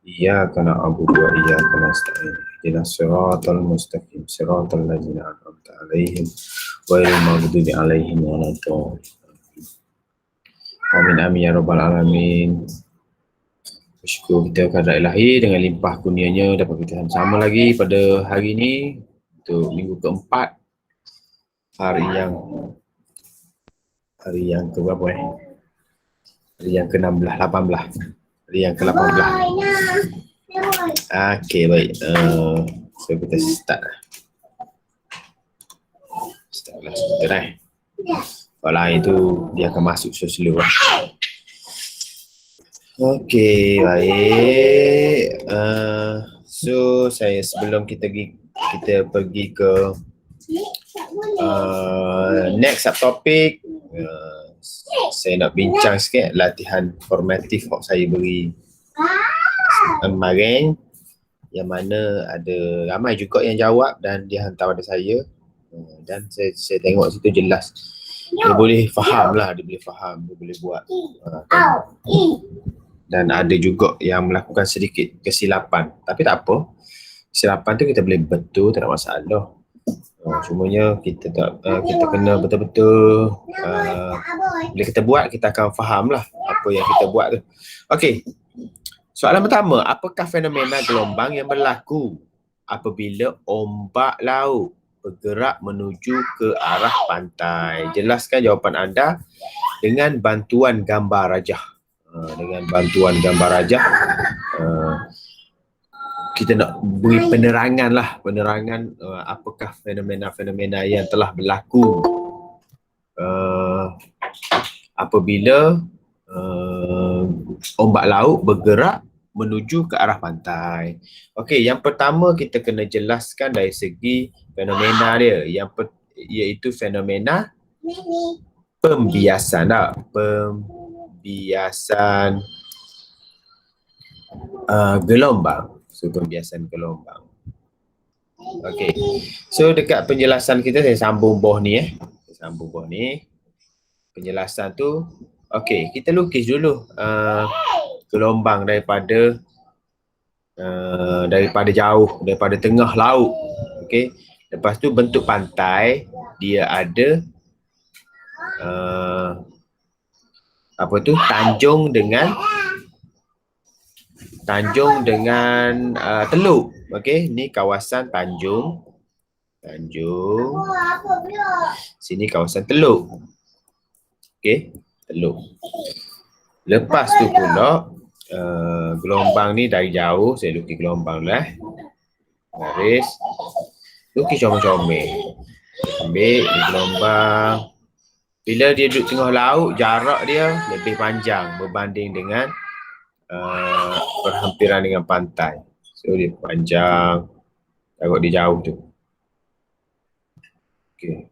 Iyyaka na'budu wa iyyaka nasta'in. Ihdinas siratal mustaqim, siratal ladzina an'amta 'alaihim ghairil maghdubi 'alaihim waladdallin. Amin amin ya rabbal alamin. Bersyukur kita kepada Ilahi dengan limpah kurnianya dapat kita sama lagi pada hari ini untuk minggu keempat, hari yang ke berapa Hari yang ke-16, 18. Hari yang ke-18. Okey, baik. So kita start lah sebentar Kalau itu dia akan masuk so slow lah. Okey, baik. So saya sebelum kita pergi ke next subtopik, saya nak bincang sikit latihan formatif yang saya beri kemarin, yang mana ada ramai juga yang jawab dan dia hantar pada saya, dan saya tengok situ jelas dia boleh faham lah, dia boleh faham, dia boleh buat, dan ada juga yang melakukan sedikit kesilapan, tapi tak apa, kesilapan tu kita boleh betul, tak ada masalah. Cumanya kita kena betul-betul bila kita buat, kita akan faham lah apa yang kita buat tu. Okey, soalan pertama, apakah fenomena gelombang yang berlaku apabila ombak laut bergerak menuju ke arah pantai? Jelaskan jawapan anda dengan bantuan gambar rajah. Dengan bantuan gambar rajah, kita nak beri penerangan apakah fenomena-fenomena yang telah berlaku apabila ombak laut bergerak menuju ke arah pantai. Okey, yang pertama kita kena jelaskan dari segi fenomena dia, iaitu fenomena pembiasan. Pembiasan gelombang. So pembiasan gelombang. Okey. So dekat penjelasan kita, saya sambung bawah ni Penjelasan tu, okey, kita lukis dulu gelombang daripada jauh, daripada tengah laut. Okey. Lepas tu bentuk pantai dia ada tanjung dengan teluk. Okey, ni kawasan tanjung. Sini kawasan teluk. Okey, teluk. Lepas tu pula gelombang ni dari jauh, saya lukis gelombang lah. Garis. Lukis comel-comel. Ambil ni gelombang. Bila dia duduk tengah laut, jarak dia lebih panjang berbanding dengan berhampiran dengan pantai. So dia panjang, tengok dia jauh tu. Okey.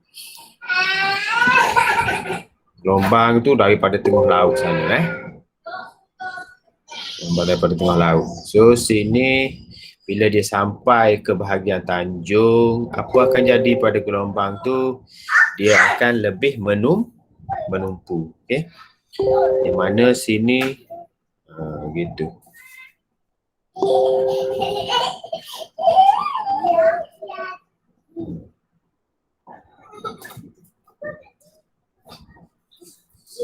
Gelombang tu daripada tengah laut sana Gelombang daripada tengah laut. So sini bila dia sampai ke bahagian tanjung, apa akan jadi pada gelombang tu? Dia akan lebih menumpu. Okey. Di mana sini gitu.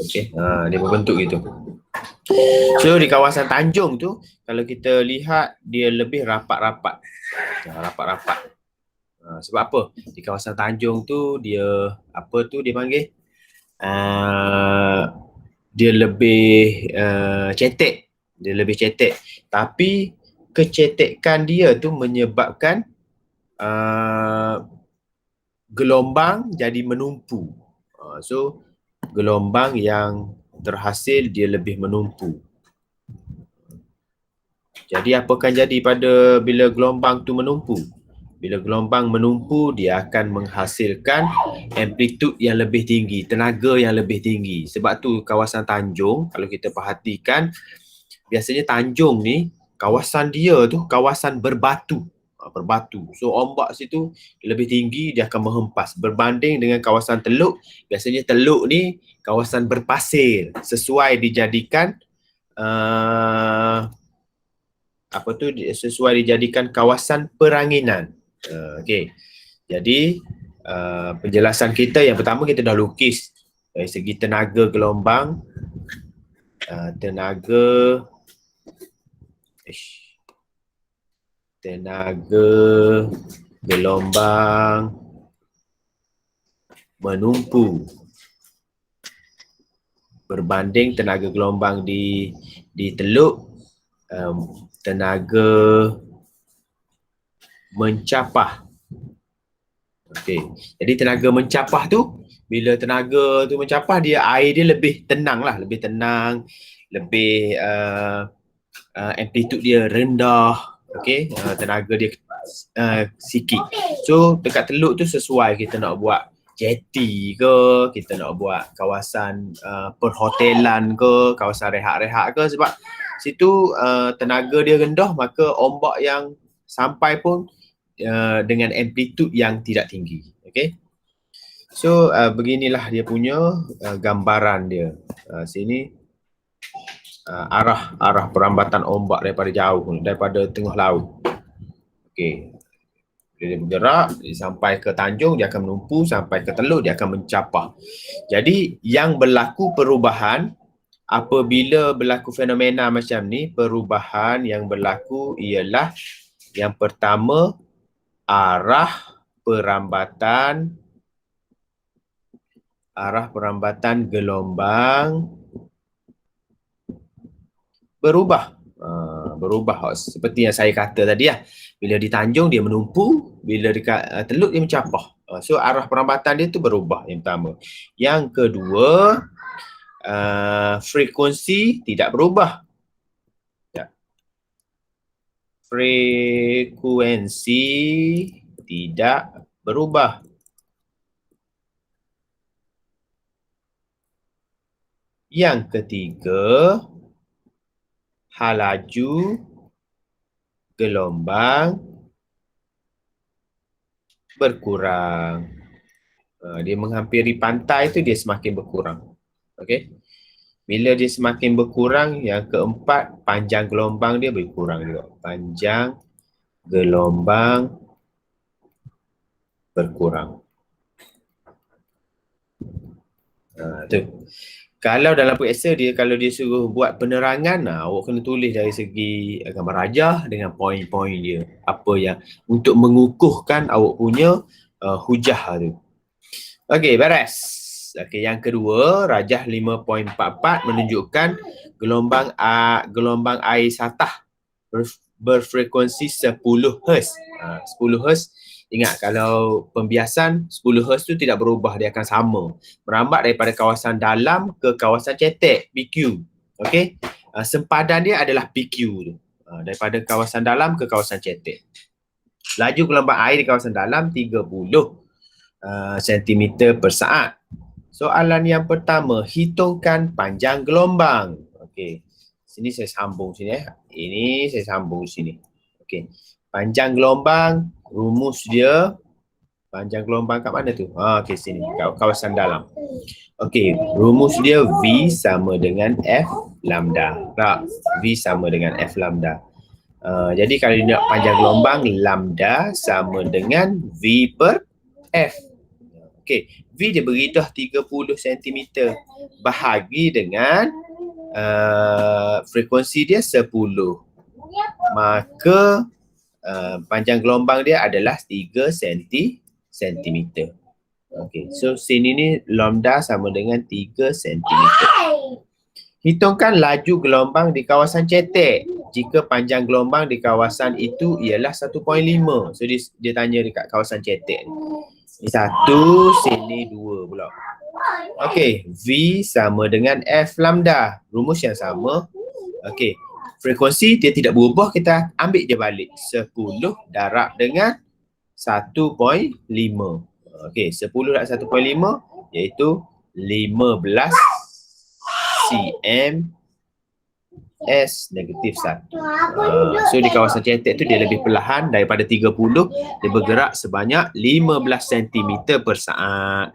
Okey, dia berbentuk gitu. So di kawasan tanjung tu, kalau kita lihat dia lebih rapat-rapat. Sebab apa? Di kawasan tanjung tu dia panggil? Dia lebih cetek. Tapi kecetekan dia tu menyebabkan gelombang jadi menumpu. So gelombang yang terhasil dia lebih menumpu. Jadi apa akan jadi pada bila gelombang tu menumpu? Bila gelombang menumpu, dia akan menghasilkan amplitud yang lebih tinggi, tenaga yang lebih tinggi. Sebab tu kawasan tanjung, kalau kita perhatikan, biasanya tanjung ni, kawasan dia tu kawasan berbatu. So ombak situ lebih tinggi, dia akan menghempas. Berbanding dengan kawasan teluk, biasanya teluk ni kawasan berpasir, sesuai dijadikan sesuai dijadikan kawasan peranginan. Okey. Jadi penjelasan kita yang pertama kita dah lukis dari segi tenaga gelombang, tenaga gelombang menumpu berbanding tenaga gelombang di teluk, tenaga mencapah. Okey. Jadi tenaga mencapah tu, bila tenaga tu mencapah, air dia lebih tenang lah, lebih tenang, lebih amplitude dia rendah. Okey, tenaga dia sikit. So dekat teluk tu sesuai kita nak buat jetty ke, kita nak buat kawasan perhotelan ke, kawasan rehat-rehat ke, sebab situ tenaga dia rendah, maka ombak yang sampai pun dengan amplitude yang tidak tinggi. Okey. So beginilah dia punya gambaran dia. Sini arah perambatan ombak daripada jauh, daripada tengah laut. Okey. Bila dia bergerak, dia sampai ke tanjung, dia akan menumpu, sampai ke teluk, dia akan mencapah. Jadi yang berlaku perubahan apabila berlaku fenomena macam ni, perubahan yang berlaku ialah yang pertama, arah perambatan gelombang berubah. Seperti yang saya kata tadi lah. Bila di tanjung dia menumpu, bila dekat teluk dia mencapah. So arah perambatan dia tu berubah, yang pertama. Yang kedua, frekuensi tidak berubah. Frekuensi tidak berubah. Yang ketiga, laju gelombang berkurang. Dia menghampiri pantai tu dia semakin berkurang. Okey. Bila dia semakin berkurang, yang keempat, panjang gelombang dia berkurang juga. Panjang gelombang berkurang. Tu. Kalau dalam periksa dia, kalau dia suruh buat penerangan, awak kena tulis dari segi gambar rajah dengan poin-poin dia. Apa yang untuk mengukuhkan awak punya hujah tu. Okey, beres. Okey, yang kedua, rajah 5.44 menunjukkan gelombang air satah berfrekuensi 10 Hz. 10 Hz. Ingat, kalau pembiasan 10 Hz tu tidak berubah, dia akan sama. Merambat daripada kawasan dalam ke kawasan cetek, PQ. Okey. Sempadan dia adalah PQ tu. Daripada kawasan dalam ke kawasan cetek. Laju gelombang air di kawasan dalam 30 cm per saat. Soalan yang pertama, hitungkan panjang gelombang. Okey. Sini saya sambung sini . Ini saya sambung sini. Okey. Panjang gelombang, rumus dia, panjang gelombang kat mana tu? Okey, sini, kawasan dalam. Okey, rumus dia V sama dengan F lambda. V sama dengan F lambda. Jadi kalau dia nak panjang gelombang, lambda sama dengan V per F. Okey, V dia beri dah 30 cm. Bahagi dengan frekuensi dia 10. Maka panjang gelombang dia adalah 3 cm. Okey, so sini ni lambda sama dengan 3 cm. Hitungkan laju gelombang di kawasan cetek jika panjang gelombang di kawasan itu ialah 1.5. So dia tanya dekat kawasan cetek ni. Ini 1, sini 2 pula. Okey, V sama dengan F lambda. Rumus yang sama. Okey, frekuensi dia tidak berubah, kita ambil je balik. 10 darab dengan 1.5. Okey, 10 darab 1.5 iaitu 15 cm S negatif 1. So di kawasan cetek tu dia lebih perlahan daripada 30, dia bergerak sebanyak 15 cm per saat.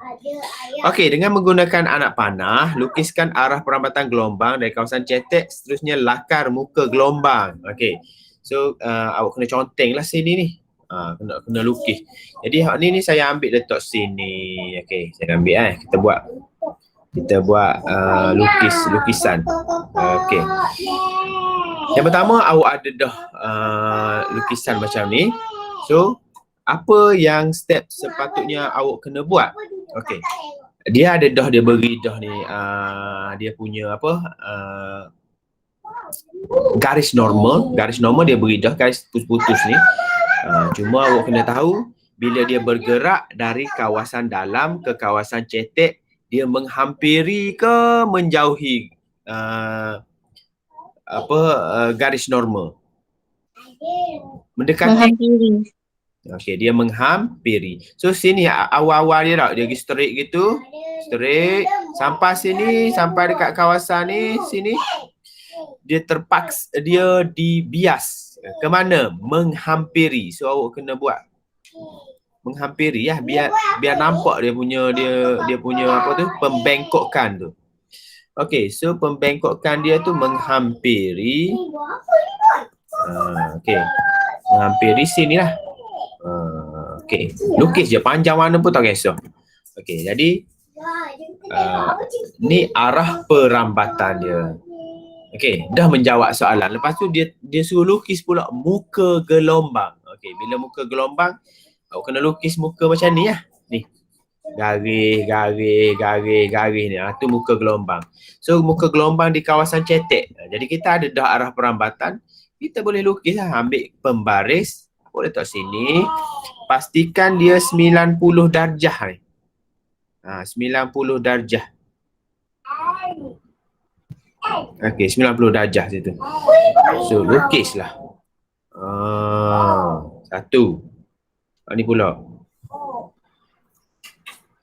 Okey, dengan menggunakan anak panah, lukiskan arah perambatan gelombang dari kawasan cetek, seterusnya lakar muka gelombang. Okey, So awak kena conteng lah sini ni. Kena lukis. Jadi hak ni saya ambil letak sini. Okey, saya ambil kita buat lukisan. Okey. Yang pertama awak ada dah lukisan macam ni. So apa yang step sepatutnya awak kena buat? Okey. Dia ada dah, dia beri dah ni dia punya garis normal dia beri dah garis putus-putus ni. Cuma awak kena tahu bila dia bergerak dari kawasan dalam ke kawasan cetek, dia menghampiri ke menjauhi garis normal. Mendekati. Menghampiri. Okey, dia menghampiri. So sini awal-awal dia tak, dia pergi straight gitu. Straight sampai sini, sampai dekat kawasan ni sini. Dia terpaksa, dia dibias. Ke mana? Menghampiri. So awak kena buat menghampiri ya, biar nampak dia punya apa tu, pembengkokan tu. Okey, so pembengkokan dia tu menghampiri. Okey. Menghampiri sini lah. Okey, lukis je panjang mana pun tak kisah. Okey, jadi ni arah perambatan dia. Okey, dah menjawab soalan. Lepas tu dia suruh lukis pula muka gelombang. Okey, bila muka gelombang, awak kena lukis muka macam ni lah. Ni. Garis ni. Tu muka gelombang. So muka gelombang di kawasan cetek. Jadi kita ada dah arah perambatan. Kita boleh lukis lah. Ambil pembaris. Boleh letak sini. Pastikan dia 90 darjah ni. 90 darjah. Okey, 90 darjah situ. So lukislah. Satu. Ni pula.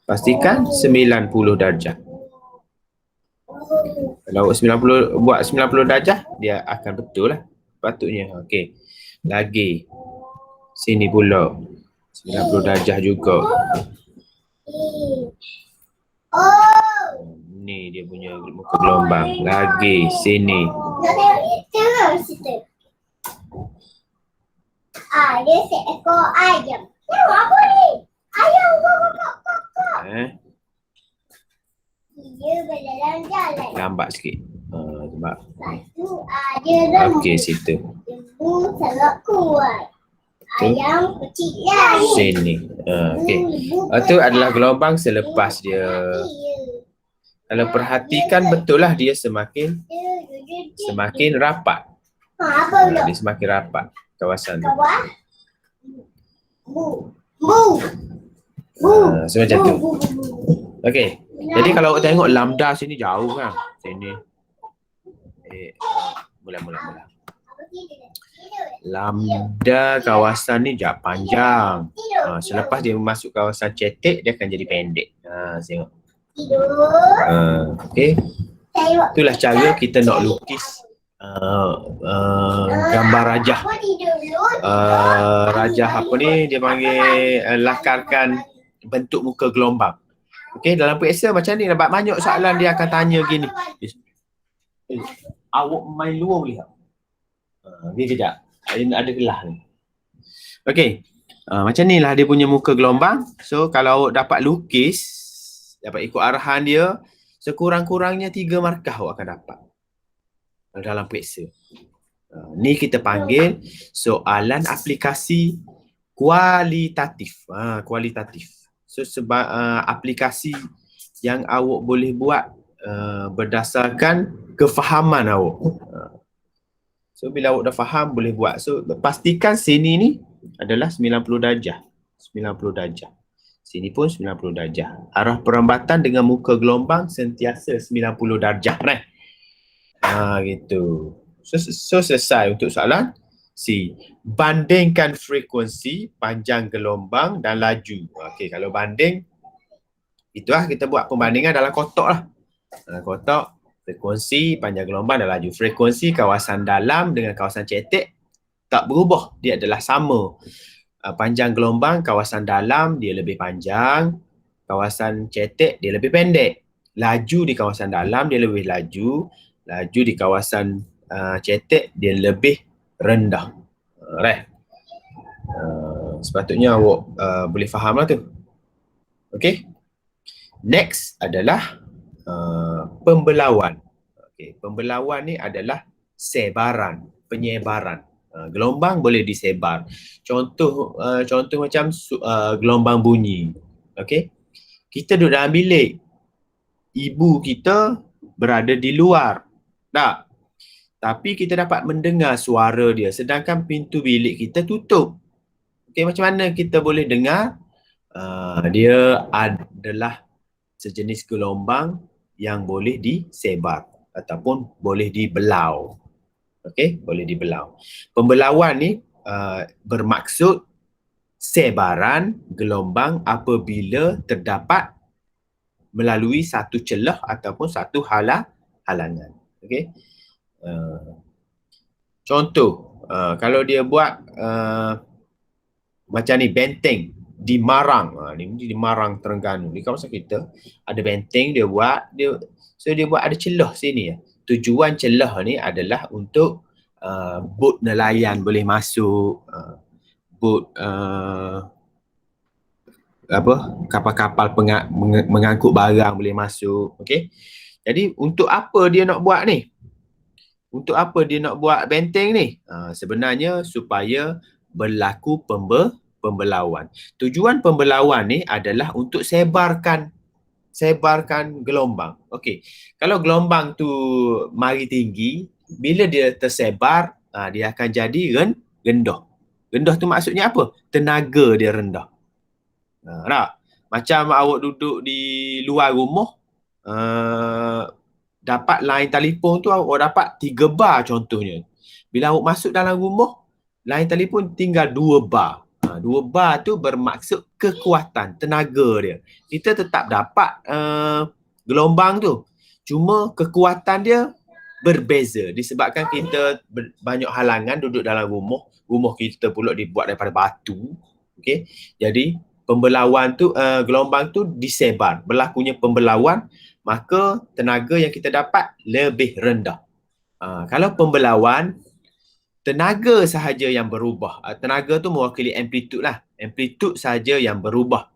Pastikan 90 darjah. Kalau 90 buat 90 darjah, dia akan betul lah. Patutnya. Okey. Lagi. Sini pula. 90 darjah juga. Ni dia punya muka gelombang. Lagi sini. Dia seekor ayam. Tengok apa ni? Ayam kok. Dia berjalan jalan. Lambat sikit. Sebab. Dia Okey, situ. lembu sangat kuat. Ayam kecil lagi. Sini. Okey. Itu adalah gelombang selepas dia. Kalau perhatikan betul lah dia semakin rapat. Apa pula? Dia semakin rapat kawasan tu. So macam tu. Okey. Jadi kalau awak tengok lambda sini jauh kan. Sini. Mula. Lambda kawasan ni panjang. Selepas dia masuk kawasan cetek, dia akan jadi pendek. Tengok. Okey. Itulah cara kita nak lukis gambar rajah. Rajah apa ni, dia panggil lakarkan bentuk muka gelombang. Okey, dalam periksa macam ni, dapat banyak soalan dia akan tanya gini. Awak main luar boleh tak? Ni kejap. Ada gelah ni. Okey. Macam ni lah dia punya muka gelombang. So kalau awak dapat lukis, dapat ikut arahan dia, sekurang-kurangnya 3 markah awak akan dapat dalam periksa. Ni kita panggil soalan aplikasi kualitatif. Kualitatif. So sebab aplikasi yang awak boleh buat berdasarkan kefahaman awak. So bila awak dah faham boleh buat. So pastikan sini ni adalah 90 darjah. 90 darjah. Sini pun 90 darjah. Arah perambatan dengan muka gelombang sentiasa 90 darjah. Gitu. So selesai untuk soalan C. Bandingkan frekuensi, panjang gelombang dan laju. Okey, kalau banding, itulah kita buat pembandingan dalam kotak lah. Dalam kotak, frekuensi, panjang gelombang dan laju. Frekuensi kawasan dalam dengan kawasan cetek tak berubah. Dia adalah sama. Panjang gelombang kawasan dalam dia lebih panjang, kawasan cetek dia lebih pendek. Laju di kawasan dalam dia lebih laju, laju di kawasan cetek dia lebih rendah. Right. Sepatutnya awak boleh faham lah tu. Okay. Next adalah pembelauan. Okay. Pembelauan ni adalah sebaran, penyebaran. Gelombang boleh disebar. Contoh macam gelombang bunyi. Okay. Kita duduk dalam bilik. Ibu kita berada di luar. Tak? Tapi kita dapat mendengar suara dia sedangkan pintu bilik kita tutup. Okay, macam mana kita boleh dengar? Dia adalah sejenis gelombang yang boleh disebar ataupun boleh dibelau. Okay, boleh dibelau. Pembelauan ni bermaksud sebaran gelombang apabila terdapat melalui satu celah ataupun satu halangan. Okay. Contoh, kalau dia buat macam ni, benteng di Marang. Ni di Marang, Terengganu. Di kawasan kita ada benteng dia buat. Dia buat ada celah sini. Tujuan celah ni adalah untuk bot nelayan boleh masuk, bot kapal-kapal mengangkut barang boleh masuk. Okey. Jadi untuk apa dia nak buat ni? Untuk apa dia nak buat benteng ni? Sebenarnya supaya berlaku pembelauan. Tujuan pembelauan ni adalah untuk sebarkan gelombang. Okey. Kalau gelombang tu mari tinggi, bila dia tersebar, dia akan jadi rendah. Rendah tu maksudnya apa? Tenaga dia rendah. Tak? Macam awak duduk di luar rumah, dapat line telefon tu awak dapat 3 bar contohnya. Bila awak masuk dalam rumah, line telefon tinggal 2 bar. 2 bar tu bermaksud kekuatan, tenaga dia. Kita tetap dapat gelombang tu. Cuma kekuatan dia berbeza disebabkan kita banyak halangan duduk dalam rumah. Rumah kita pula dibuat daripada batu. Okey. Jadi pembelauan tu, gelombang tu disebar. Berlakunya pembelauan, maka tenaga yang kita dapat lebih rendah. Kalau pembelauan, tenaga sahaja yang berubah. Tenaga tu mewakili amplitude lah. Amplitude sahaja yang berubah.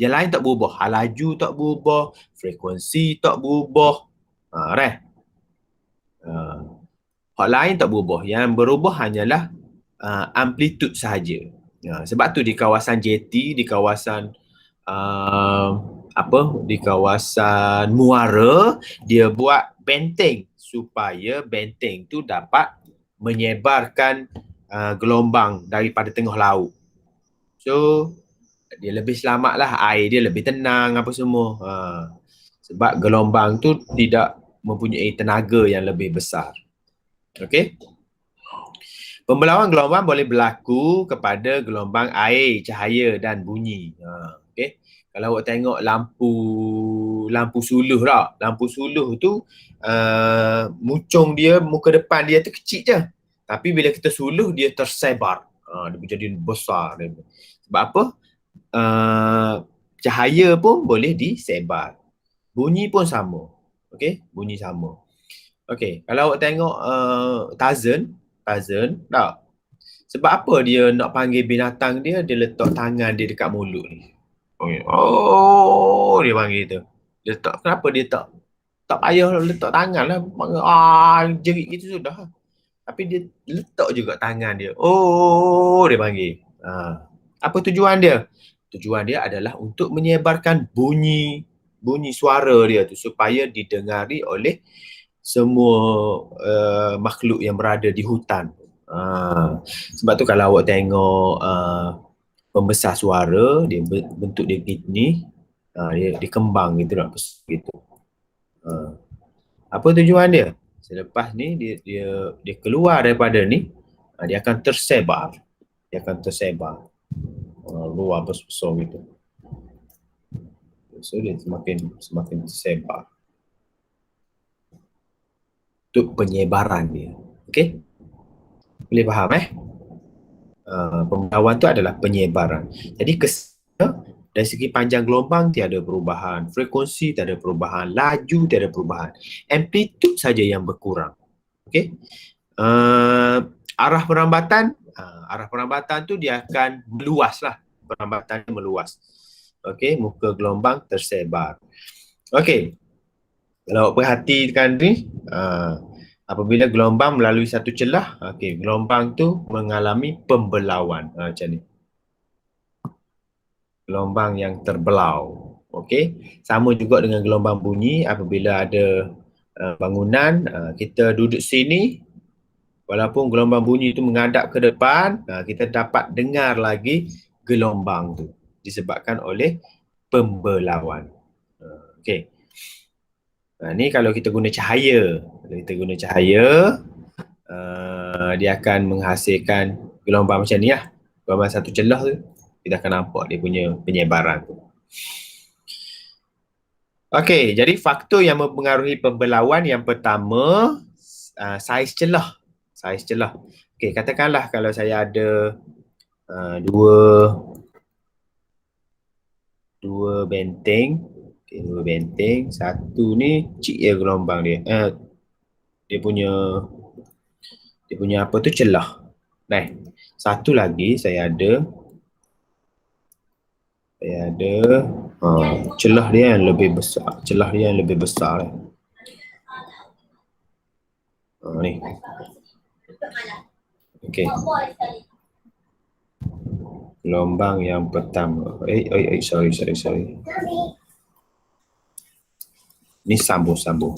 Yang lain tak berubah. Laju tak berubah, frekuensi tak berubah. Hal lain tak berubah. Yang berubah hanyalah amplitude sahaja. Sebab tu di kawasan JT, di kawasan di kawasan Muara, dia buat benteng supaya benteng tu dapat menyebarkan gelombang daripada tengah laut. So dia lebih selamat lah, air dia lebih tenang apa semua. Sebab gelombang tu tidak mempunyai tenaga yang lebih besar. Okey. Pembelauan gelombang boleh berlaku kepada gelombang air, cahaya dan bunyi. Okey. Kalau awak tengok lampu suluh tak? Lampu suluh tu muncung dia, muka depan dia tu kecil je. Tapi bila kita suluh dia tersebar. Dia jadi besar. Sebab apa? Cahaya pun boleh disebar. Bunyi pun sama. Okey, bunyi sama. Okey, kalau awak tengok Tarzan tak? Sebab apa dia nak panggil binatang dia letak tangan dia dekat mulut ni. Oh, dia panggil tu. Dia letak, kenapa dia tak payah letak tangan lah. Jerit gitu sudah. Tapi dia letak juga tangan dia. Oh, dia panggil. Apa tujuan dia? Tujuan dia adalah untuk menyebarkan bunyi suara dia tu supaya didengari oleh semua makhluk yang berada di hutan. Sebab tu kalau awak tengok pembesar suara, dia bentuk dia gini, dia dikembang gitu nak gitu. Apa tujuan dia? Selepas ni dia keluar daripada ni, dia akan tersebar. Luar besar gitu. So dia semakin tersebar. Untuk penyebaran dia. Okey? Boleh faham pembelauan tu adalah penyebaran. Jadi dari segi panjang gelombang tiada perubahan, frekuensi tiada perubahan, laju tiada perubahan. Amplitude saja yang berkurang. Okey? Arah perambatan arah perambatan tu dia akan meluas lah. Perambatannya meluas. Okey, muka gelombang tersebar. Okey, kalau perhatikan ni, apabila gelombang melalui satu celah, okey, gelombang tu mengalami pembelauan. Macam ni. Gelombang yang terbelau. Okey, sama juga dengan gelombang bunyi apabila ada bangunan, kita duduk sini, walaupun gelombang bunyi itu menghadap ke depan, kita dapat dengar lagi gelombang tu disebabkan oleh pembelauan. Okey. Ni kalau kita guna cahaya. Kalau kita guna cahaya, dia akan menghasilkan gelombang macam ni lah. Gelombang satu celah tu, kita akan nampak dia punya penyebaran tu. Okey, jadi faktor yang mempengaruhi pembelauan yang pertama, saiz celah. Saiz celah. Okey, katakanlah kalau saya ada dua benteng. Okay, dua benteng. Satu ni kecil je gelombang dia. Dia punya apa tu celah. Nah, satu lagi saya ada celah dia yang lebih besar. Celah dia yang lebih besar. Ni. Okey. Gelombang yang pertama. Sorry. Ni sambung gitu.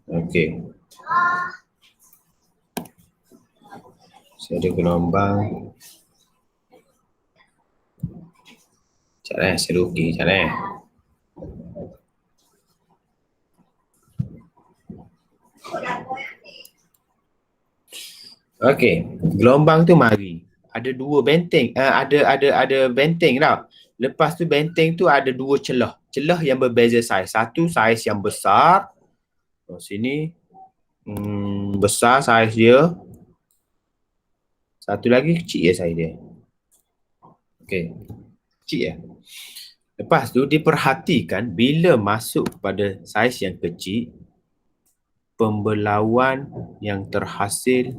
Okey. Saya ada gelombang. Cara saya lukis cara. Okey, gelombang tu mari. Ada dua benteng. Ada benteng tau. Lepas tu benteng tu ada dua celah. Celah yang berbeza saiz. Satu saiz yang besar. Sini besar saiz dia. Satu lagi kecil je saiz dia. Okey. Kecil je. Lepas tu diperhatikan bila masuk pada saiz yang kecil, pembelauan yang terhasil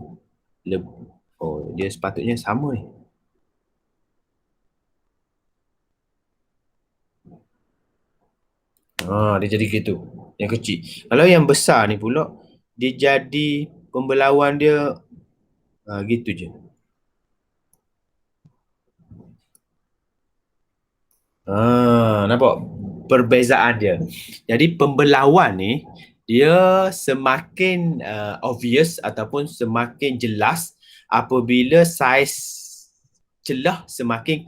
dia sepatutnya sama ni. Dia jadi gitu. Yang kecil. Kalau yang besar ni pula, dia jadi pembelauan dia gitu je. Nampak perbezaan dia. Jadi pembelauan ni dia semakin obvious ataupun semakin jelas apabila saiz celah semakin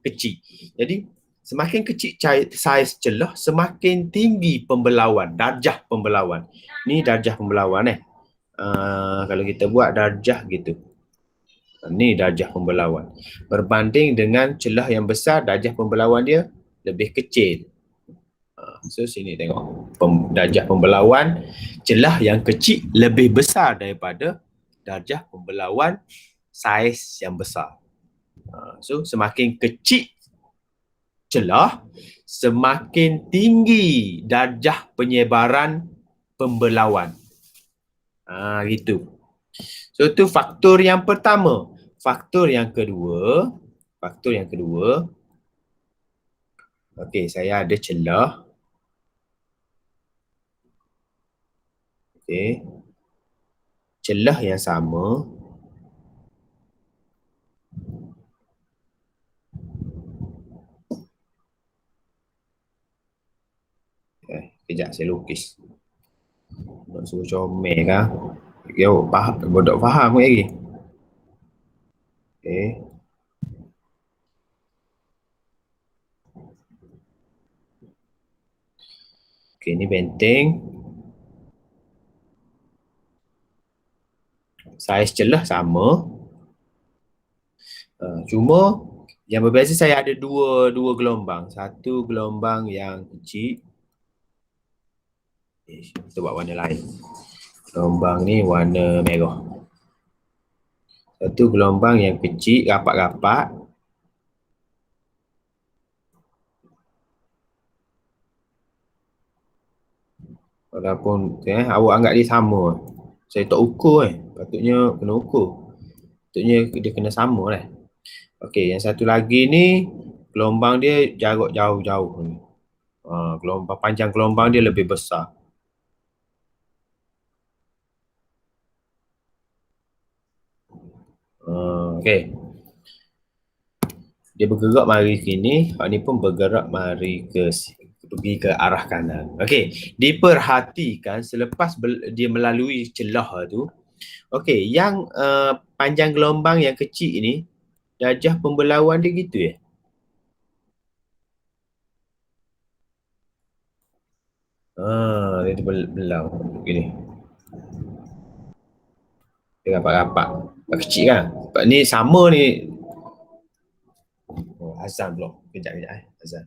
kecil. Jadi semakin kecil saiz celah, semakin tinggi pembelauan, darjah pembelauan. Ni darjah pembelauan kalau kita buat darjah gitu. Ni darjah pembelauan. Berbanding dengan celah yang besar, darjah pembelauan dia lebih kecil. So sini tengok. Darjah pembelauan celah yang kecil lebih besar daripada darjah pembelauan saiz yang besar. So semakin kecil celah, semakin tinggi darjah penyebaran pembelauan. Gitu. So itu faktor yang pertama. Faktor yang kedua, okey, saya ada celah. Okey. Celah yang sama. Kejap saya lukis. Nak suruh comel kah? Yo, bodoh faham lagi. Okey. Okey, ni benteng. Saiz celah sama. Cuma yang berbeza saya ada dua gelombang. Satu gelombang yang kecil. Kita buat warna lain. Gelombang ni warna merah. Satu gelombang yang kecil, rapat-rapat. Walaupun awak anggap dia sama. Saya tak ukur patutnya kena ukur. Patutnya dia kena sama lah. Okey, yang satu lagi ni gelombang dia jarak jauh-jauh ni. Gelombang panjang gelombang dia lebih besar. Okey. Dia bergerak mari sini, hak ni pun bergerak mari pergi ke arah kanan. Okey, diperhatikan selepas dia melalui celah tu. Okey, yang panjang gelombang yang kecil ni darjah pembelauan dia gitu ya? Dia terbelau gini. Dia rapat-rapat. Kecil kan? Sebab ni sama ni. Azan pula. Kejap azan.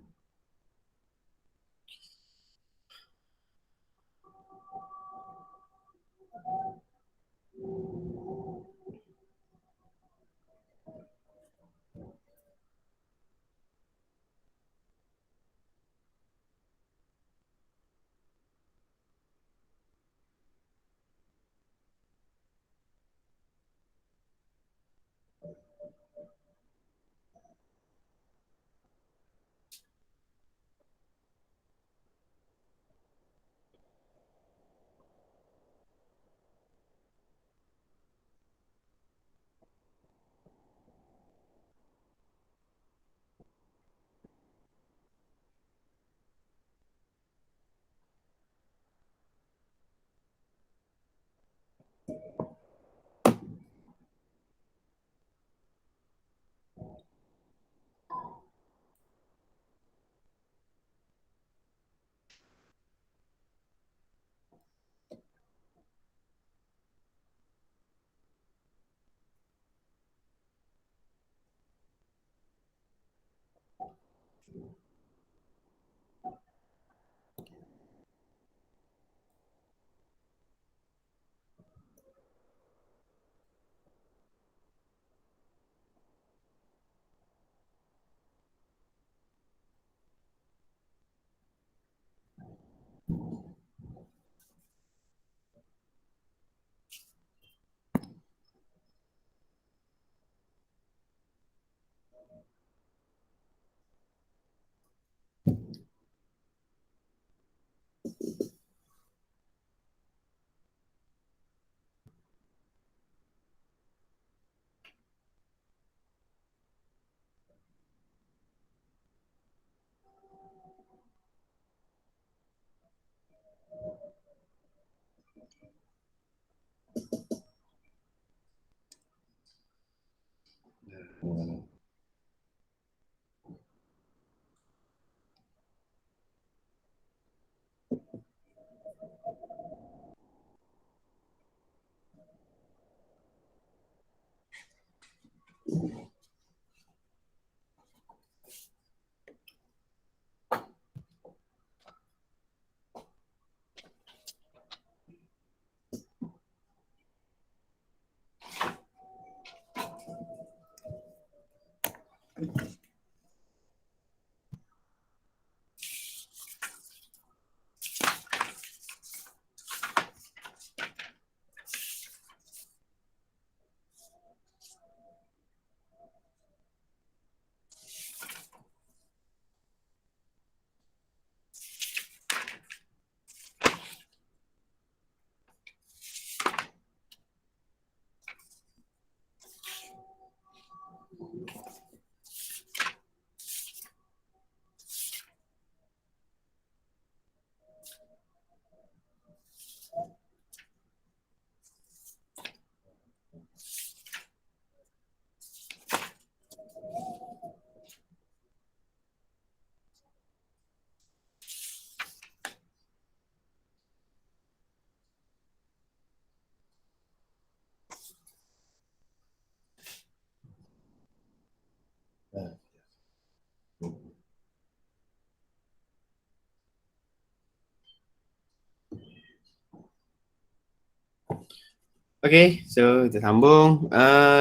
Okay, so kita sambung.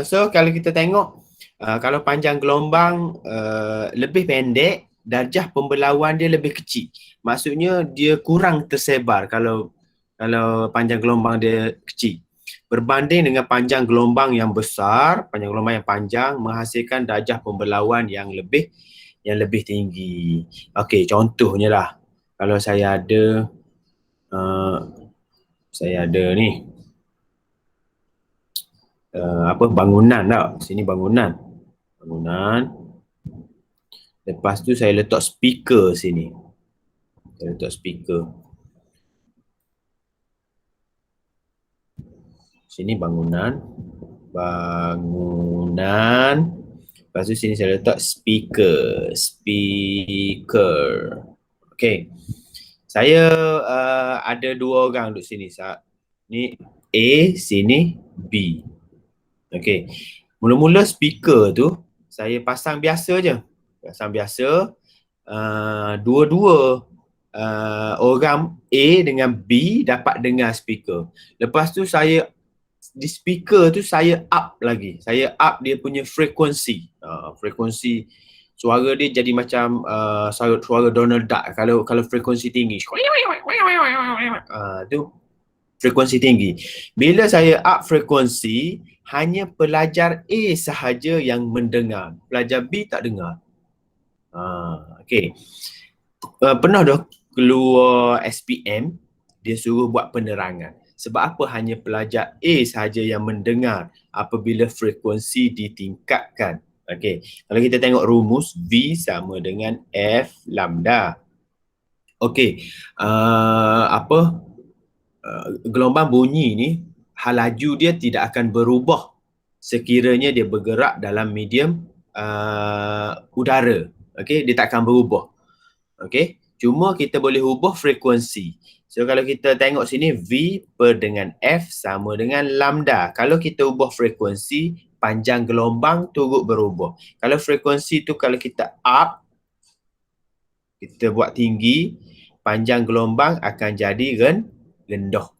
So kalau kita tengok, kalau panjang gelombang lebih pendek, darjah pembelauan dia lebih kecil. Maksudnya dia kurang tersebar kalau panjang gelombang dia kecil. berbanding dengan panjang gelombang yang besar, panjang gelombang yang panjang menghasilkan darjah pembelauan yang lebih tinggi. Okey, contohnya lah. Kalau saya ada ni bangunan tak? Sini bangunan. Lepas tu saya letak speaker sini. Saya letak speaker. Sini bangunan. Lepas tu sini saya letak speaker. Okey. Saya ada 2 orang duduk sini. Ni A, sini B. Okey. Mula-mula speaker tu saya pasang biasa je. Pasang biasa. Dua-dua orang A dengan B dapat dengar speaker. Lepas tu saya di speaker tu saya up lagi. Saya up dia punya frekuensi. Frekuensi suara dia jadi macam suara Donald Duck kalau frekuensi tinggi. Tu frekuensi tinggi. Bila saya up frekuensi, hanya pelajar A sahaja yang mendengar. Pelajar B tak dengar. Okey. Pernah dah keluar SPM, dia suruh buat penerangan. Sebab apa hanya pelajar A sahaja yang mendengar apabila frekuensi ditingkatkan. Okey. Kalau kita tengok rumus, V sama dengan F lambda. Okey. Gelombang bunyi ni, laju dia tidak akan berubah sekiranya dia bergerak dalam medium udara. Okey, dia tak akan berubah. Okey, cuma kita boleh ubah frekuensi. So kalau kita tengok sini, V per dengan F sama dengan lambda. Kalau kita ubah frekuensi, panjang gelombang turut berubah. Kalau frekuensi tu kalau kita up, kita buat tinggi, panjang gelombang akan jadi rendah.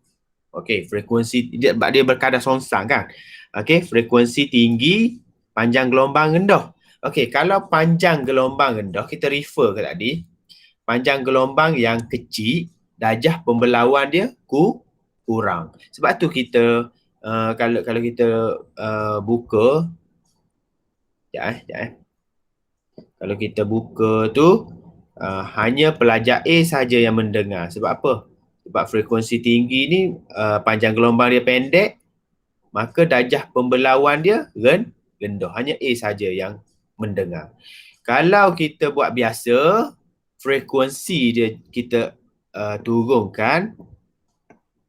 Okey, frekuensi dia berkadar songsang kan. Okey, frekuensi tinggi, panjang gelombang rendah. Okey, kalau panjang gelombang rendah, kita refer ke tadi. Panjang gelombang yang kecil, darjah pembelauan dia kurang. Sebab tu kita kalau kita buka kalau kita buka tu hanya pelajar A saja yang mendengar. Sebab apa? Sebab frekuensi tinggi ni panjang gelombang dia pendek, maka darjah pembelauan dia rendah. Hanya A saja yang mendengar. Kalau kita buat biasa, frekuensi dia kita turunkan,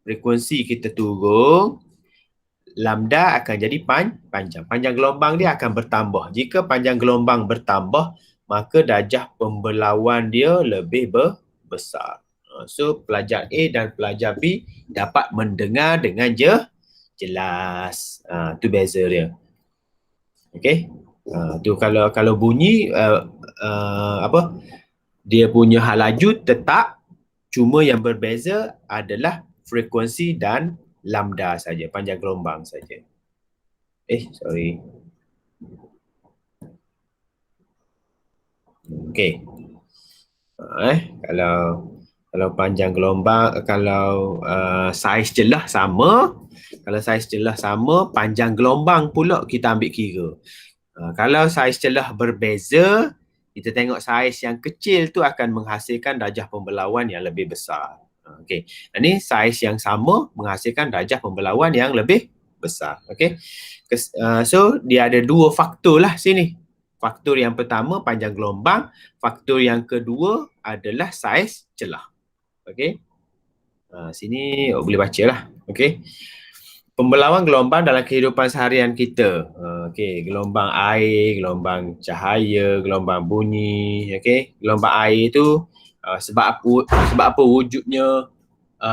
frekuensi kita turun, lambda akan jadi panjang. Panjang gelombang dia akan bertambah. Jika panjang gelombang bertambah, maka darjah pembelauan dia lebih besar. So pelajar A dan pelajar B dapat mendengar dengan jelas. Tu beza dia. Okey. Tu kalau bunyi dia punya laju tetap, cuma yang berbeza adalah frekuensi dan lambda saja, panjang gelombang saja. Sorry. Okey. Kalau panjang gelombang, kalau saiz celah sama, panjang gelombang pula kita ambil kira. Kalau saiz celah berbeza, kita tengok saiz yang kecil tu akan menghasilkan darjah pembelauan yang lebih besar. Okey. Ini saiz yang sama menghasilkan darjah pembelauan yang lebih besar. Okey. So dia ada 2 faktor lah sini. Faktor yang pertama panjang gelombang, faktor yang kedua adalah saiz celah. Okey. Sini boleh baca lah. Okey. Pembelauan gelombang dalam kehidupan seharian kita. Okey, gelombang air, gelombang cahaya, gelombang bunyi. Okey, gelombang air tu sebab apa wujudnya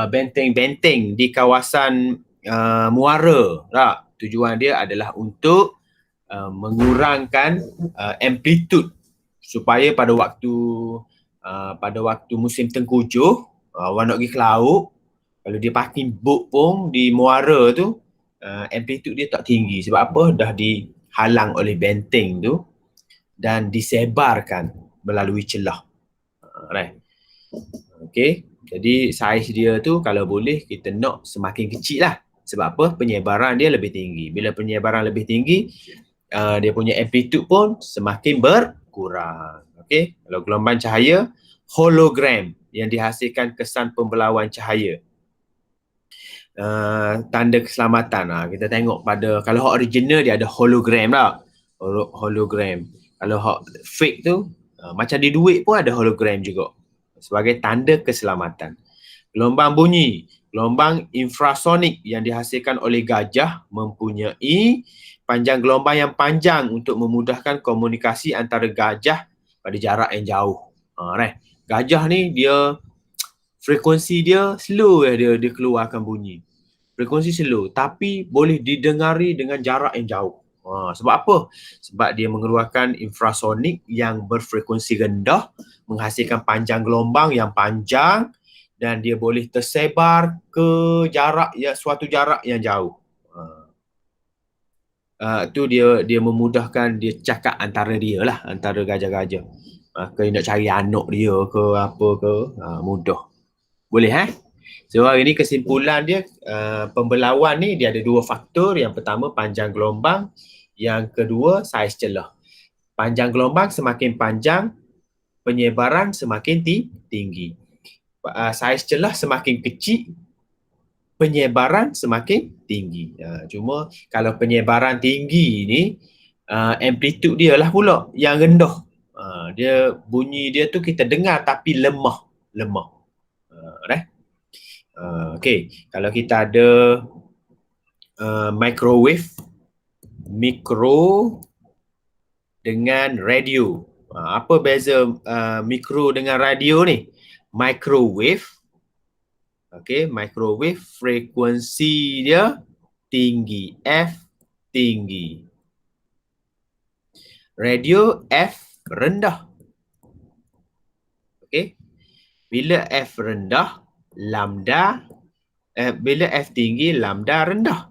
benteng-benteng di kawasan muara. Tak? Tujuan dia adalah untuk mengurangkan amplitude supaya pada waktu musim tengkujuh, orang nak pergi ke laut, kalau dia parking boat pun di muara tu, amplitude dia tak tinggi. Sebab apa? Dah dihalang oleh benteng tu dan disebarkan melalui celah. Right. Okey. Jadi saiz dia tu kalau boleh kita nak semakin kecil lah. Sebab apa? Penyebaran dia lebih tinggi. Bila penyebaran lebih tinggi, dia punya amplitude pun semakin berkurang. Okey, kalau gelombang cahaya hologram yang dihasilkan kesan pembelauan cahaya. Tanda keselamatan. Kita tengok pada, kalau hak original dia ada hologram tak? Hologram. Kalau hak fake tu, macam di duit pun ada hologram juga. Sebagai tanda keselamatan. Gelombang bunyi, gelombang infrasonik yang dihasilkan oleh gajah mempunyai panjang gelombang yang panjang untuk memudahkan komunikasi antara gajah pada jarak yang jauh. Gajah ni dia frekuensi dia slow dia keluarkan bunyi. Frekuensi slow tapi boleh didengari dengan jarak yang jauh. Sebab apa? Sebab dia mengeluarkan infrasonik yang berfrekuensi rendah, menghasilkan panjang gelombang yang panjang dan dia boleh tersebar ke suatu jarak yang jauh. Tu dia memudahkan dia cakap antara dia lah, antara gajah-gajah. Kalau nak cari anak dia ke apa ke, mudah. Boleh So hari ni kesimpulan dia, pembelauan ni dia ada dua faktor. Yang pertama panjang gelombang, yang kedua saiz celah. Panjang gelombang semakin panjang, penyebaran semakin tinggi. Saiz celah semakin kecil, penyebaran semakin tinggi. Cuma kalau penyebaran tinggi ni, amplitude dia lah pula yang rendah. Dia bunyi dia tu kita dengar tapi lemah. Okey, kalau kita ada microwave, mikro dengan radio. Apa beza mikro dengan radio ni? Microwave, microwave frekuensi dia tinggi, F tinggi. Radio F rendah. Bila F rendah, bila F tinggi, lambda rendah.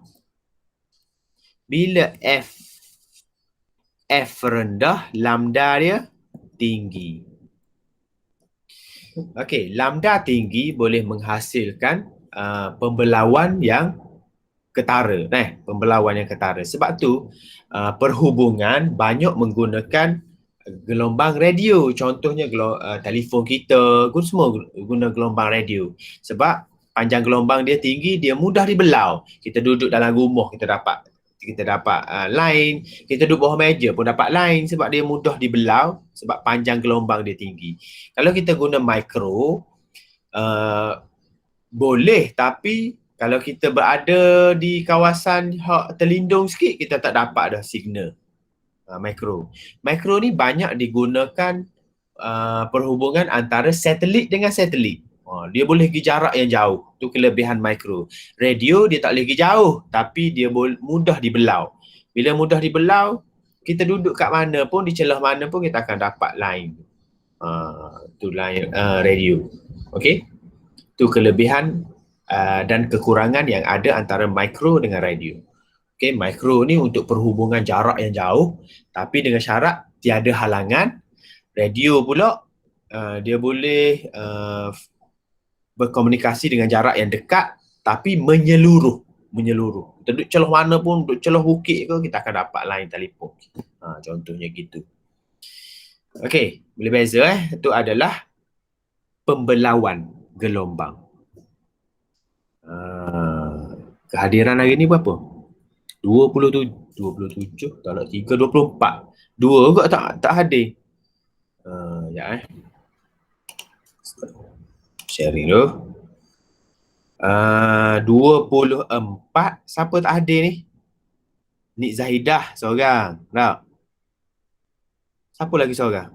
Bila F rendah, lambda dia tinggi. Lambda tinggi boleh menghasilkan pembelauan yang ketara. Pembelauan yang ketara. Sebab tu perhubungan banyak menggunakan gelombang radio. Contohnya telefon kita, semua guna gelombang radio. Sebab panjang gelombang dia tinggi, dia mudah dibelau. Kita duduk dalam rumah, kita dapat line, kita duduk bawah meja pun dapat line sebab dia mudah dibelau sebab panjang gelombang dia tinggi. Kalau kita guna micro, boleh, tapi kalau kita berada di kawasan terlindung sikit, kita tak dapat dah signal. Micro ni banyak digunakan perhubungan antara satelit dengan satelit. Dia boleh pergi jarak yang jauh. Tu kelebihan micro. Radio dia tak boleh pergi jauh tapi dia mudah dibelau. Bila mudah dibelau, kita duduk kat mana pun, di celah mana pun kita akan dapat line. Tu line radio. Okey. Tu kelebihan dan kekurangan yang ada antara micro dengan radio. Micro ni untuk perhubungan jarak yang jauh tapi dengan syarat tiada halangan. Radio pula dia boleh berkomunikasi dengan jarak yang dekat tapi menyeluruh. Kita duduk celah mana pun, duduk celah bukit ke, kita akan dapat line telefon. Contohnya gitu. Boleh beza itu adalah pembelauan gelombang. Kehadiran hari ni berapa? 27, tak nak 3, 24. 2 juga tak hadir. Sharing tu. 24, siapa tak hadir ni? Nik Zahidah seorang. Tak? Siapa lagi seorang?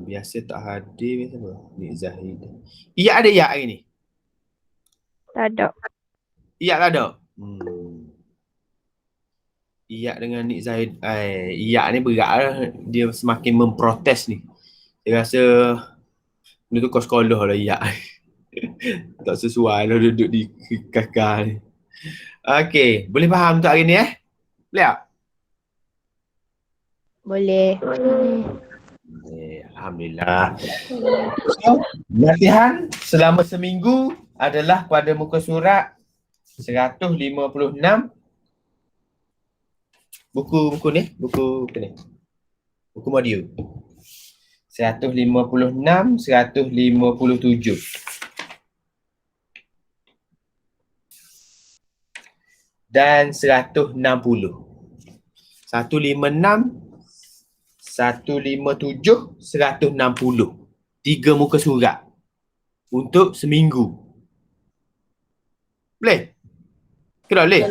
Biasa tak hadir siapa? Nik Zahidah. Iya ada ya hari ni? Tak ada. Iya tak ada? Iya dengan Nik Zahid. Iya ni berat lah. Dia semakin memprotes ni. Dia rasa dia tukar sekolah lah Iya. Tak sesuai lah duduk di kakak ni. Boleh faham untuk hari ni Boleh tak? Boleh. Alhamdulillah. So, latihan selama seminggu adalah pada muka surat 156. Buku ni, buku ni. Buku modul. 156, 157. Dan 160. 156, 157, 160. 3 muka surat untuk seminggu. Boleh? Ke tak boleh?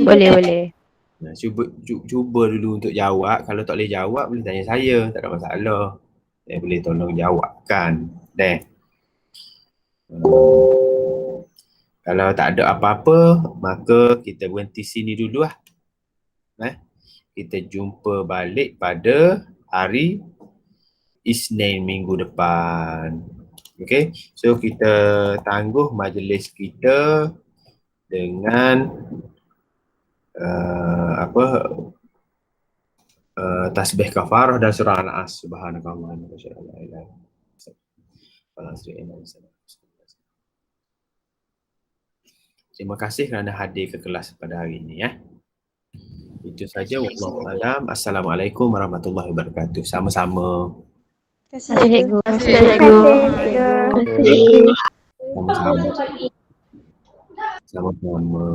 Boleh. Nah, cuba dulu untuk jawab. Kalau tak boleh jawab, boleh tanya saya. Tak ada masalah. Saya boleh tolong jawabkan. Kalau tak ada apa-apa, maka kita berhenti sini dulu lah. Kita jumpa balik pada hari Isnin minggu depan. Okay, so kita tangguh majlis kita dengan tasbih kafarah dan surah Al-As. Subhanakallahumma wa bihamdika. Terima kasih kerana hadir ke kelas pada hari ini ya. Itu saja. Wallahu a'lam. Assalamualaikum warahmatullahi wabarakatuh. Sama-sama. Cikgu. Sama-sama. Sama-sama.